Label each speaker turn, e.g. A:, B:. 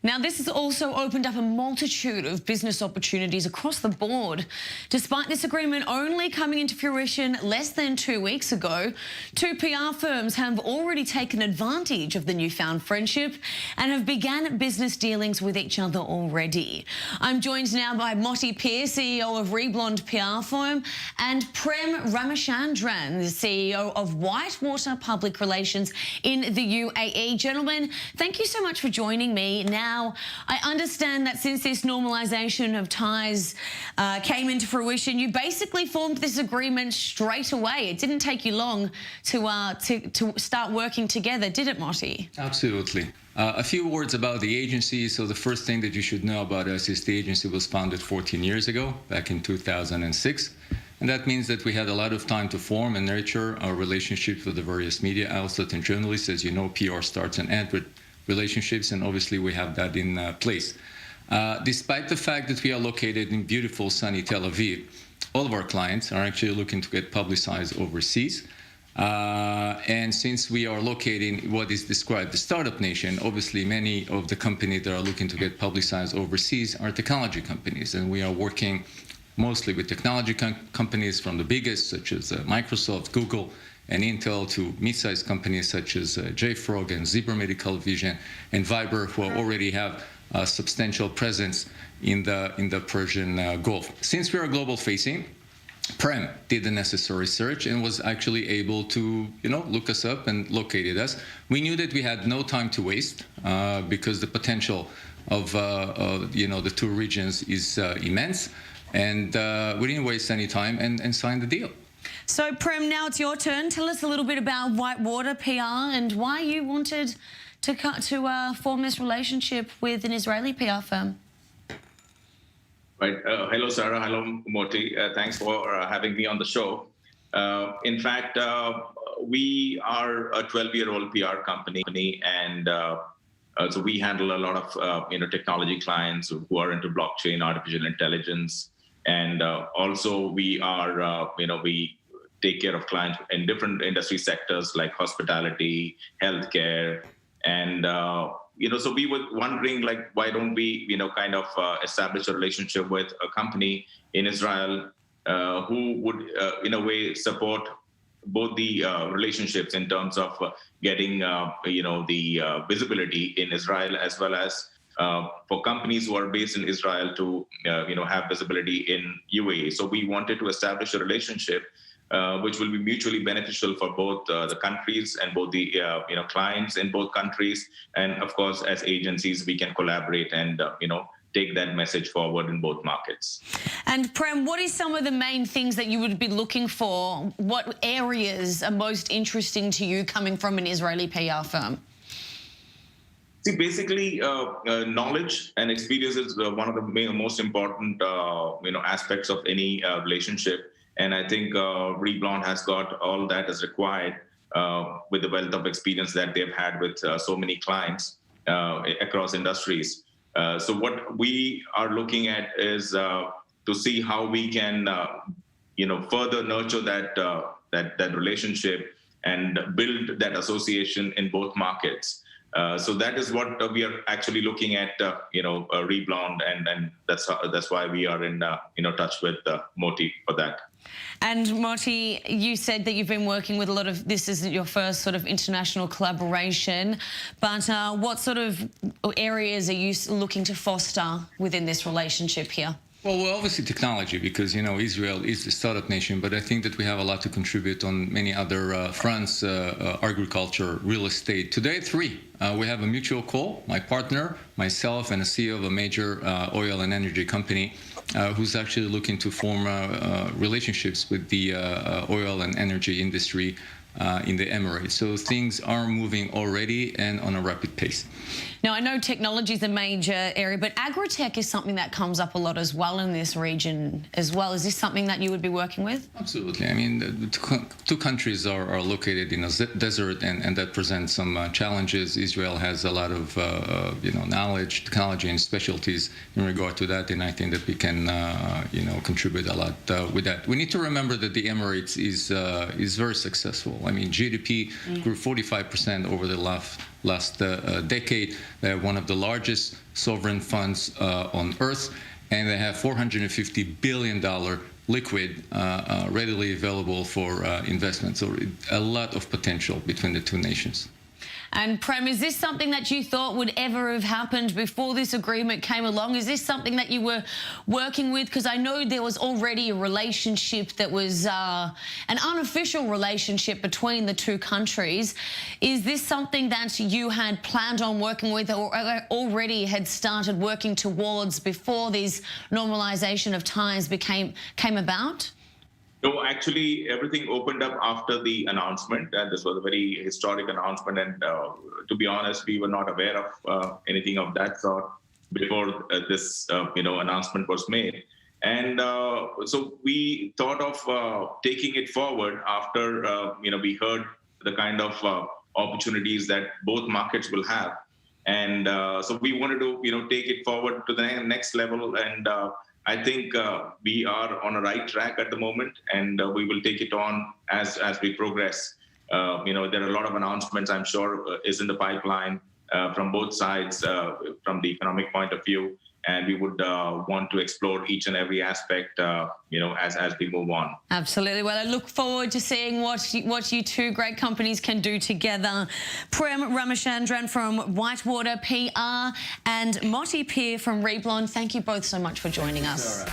A: Now, this has also opened up a multitude of business opportunities across the board. Despite this agreement only coming into fruition less than 2 weeks ago, two PR firms have already taken advantage of the newfound friendship and have begun business dealings with each other already. I'm joined now by Motti, CEO of ReBlonde PR firm, and Prem Ramachandran, the CEO of Whitewater Public Relations in the UAE. Gentlemen, thank you so much for joining me. Now, I understand that since this normalisation of ties came into fruition, you basically formed this agreement straight away. It didn't take you long to start working together, did it, Motti?
B: Absolutely. A few words about the agency. So the first thing that you should know about us is the agency was founded 14 years ago, back in 2006. And that means that we had a lot of time to form and nurture our relationships with the various media outlets and journalists. As you know, PR starts and ends with relationships, and obviously we have that in place. Despite the fact that we are located in beautiful, sunny Tel Aviv, all of our clients are actually looking to get publicized overseas. And since we are located in what is described the startup nation, obviously many of the companies that are looking to get publicized overseas are technology companies, and we are working mostly with technology companies from the biggest, such as Microsoft, Google, and Intel, to mid-sized companies such as JFrog and Zebra Medical Vision and Viber, who already have a substantial presence in the Persian Gulf. Since we are global-facing, Prem did the necessary search and was actually able to, look us up and located us. We knew that we had no time to waste because the potential of, the two regions is immense. And we didn't waste any time and signed the deal.
A: So, Prem, now it's your turn. Tell us a little bit about Whitewater PR and why you wanted to form this relationship with an Israeli PR firm.
C: Right. Hello, Sarah. Hello, Motti. Thanks for having me on the show. In fact, we are a 12-year-old PR company, and so we handle a lot of technology clients who are into blockchain, artificial intelligence, and also we are we take care of clients in different industry sectors like hospitality, healthcare, and so we were wondering, like, why don't we establish a relationship with a company in Israel who would in a way support both the relationships in terms of getting the visibility in Israel, as well as for companies who are based in Israel to have visibility in UAE. So we wanted to establish a relationship which will be mutually beneficial for both the countries and both the clients in both countries. And of course, as agencies, we can collaborate and take that message forward in both markets.
A: And Prem, what is some of the main things that you would be looking for? What areas are most interesting to you coming from an Israeli PR firm?
C: See, basically, knowledge and experience is one of the most important, aspects of any relationship. And I think ReBlonde has got all that is required with the wealth of experience that they've had with so many clients across industries. So what we are looking at is to see how we can, further nurture that relationship and build that association in both markets. So that is what we are actually looking at, ReBlonde, and that's why we are in touch with Motti for that.
A: And Motti, you said that you've been working with a lot of, this isn't your first sort of international collaboration, but what sort of areas are you looking to foster within this relationship here?
B: Well, obviously technology, because, Israel is the startup nation, but I think that we have a lot to contribute on many other fronts, agriculture, real estate. Today, three. We have a mutual call, my partner, myself, and a CEO of a major oil and energy company who's actually looking to form relationships with the oil and energy industry in the Emirate. So things are moving already and on a rapid pace.
A: Now, I know technology is a major area, but agri-tech is something that comes up a lot as well in this region as well. Is this something that you would be working with?
B: Absolutely. I mean, the two countries are located in a desert, and that presents some challenges. Israel has a lot of, knowledge, technology, and specialties in regard to that, and I think that we can, contribute a lot with that. We need to remember that the Emirates is very successful. I mean, GDP grew 45% over the last decade. They're one of the largest sovereign funds on earth, and they have $450 billion liquid, readily available for investment. So a lot of potential between the two nations.
A: And Prem, is this something that you thought would ever have happened before this agreement came along? Is this something that you were working with? Because I know there was already a relationship that was an unofficial relationship between the two countries. Is this something that you had planned on working with or already had started working towards before this normalization of ties came about?
C: No, actually, everything opened up after the announcement. This was a very historic announcement, and to be honest, we were not aware of anything of that sort before this, announcement was made. And so we thought of taking it forward after, we heard the kind of opportunities that both markets will have, and so we wanted to, take it forward to the next level. And I think we are on a right track at the moment, and we will take it on as we progress. There are a lot of announcements, I'm sure, is in the pipeline from both sides from the economic point of view, and we would want to explore each and every aspect, as we move on.
A: Absolutely. Well, I look forward to seeing what you two great companies can do together. Prem Ramachandran from Whitewater PR and Motti from ReBlonde, thank you both so much for joining us.